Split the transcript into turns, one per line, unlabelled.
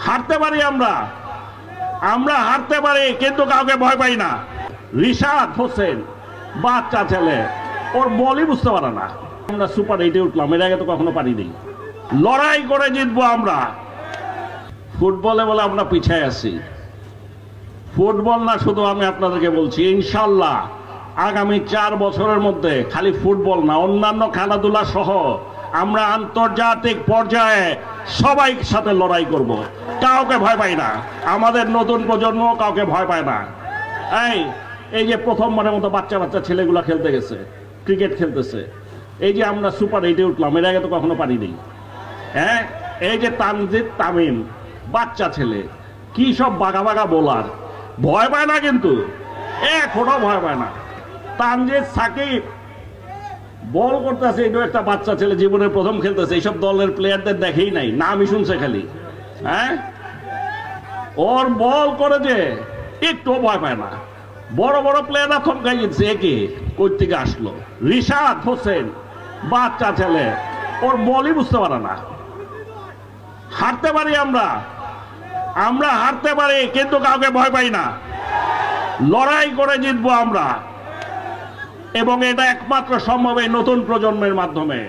হারতে পারি আমরা আমরা হারতে পারি, কিন্তু কাউকে ভয় পাই না। রিশাদ হোসেন বাচ্চা ছেলে, ওর বলই বুঝতে পারে না। আমরা সুপার 8-এ উঠলাম, এর আগে তো কখনো পারিনি। লড়াই করে জিতবো আমরা। ফুটবলে বলে আমরা পিছিয়ে আছি। ফুটবল না শুধু, আমি আপনাদেরকে বলছি ইনশাল্লাহ আগামী 4 বছরের মধ্যে খালি ফুটবল না, অন্যান্য খেলাধুলা সহ আমরা আন্তর্জাতিক পর্যায়ে সবাই সাথে লড়াই করব। কাউকে ভয় পাই না, আমাদের নতুন প্রজন্ম কাউকে ভয় পায় না। এই যে প্রথমবারের মতো বাচ্চা বাচ্চা ছেলেগুলা খেলতে গেছে, ক্রিকেট খেলতেছে। এই যে আমরা সুপার 8-এ উঠলাম, এর আগে তো কখনো পারিনি। এই যে তানজিদ তামিম বাচ্চা ছেলে, কি সব বাঘা বাঘা বোলার, ভয় পায় না, কিন্তু এখনো ভয় পায় না। তানজিদ সাকিব বল করতেছে, এটাও একটা বাচ্চা ছেলে, জীবনের প্রথম খেলতেছে। এইসব দলের প্লেয়ারদের দেখেই নাই, নামই শুনছে খালি। ওর বল করে যে একটু ভয় পায় না। বড় বড় প্লেয়াররা থমকাই গেছে, একে কই থেকে আসলো। রিশাদ হোসেন বাচ্চা ছেলে, ওর বলই বুঝতে পারে না। হারতে পারি আমরা হারতে পারি, কিন্তু কাউকে ভয় পাই না। লড়াই করে জিতবো আমরা, এবং এটা একমাত্র সম্ভব এই নতুন প্রজন্মের মাধ্যমে।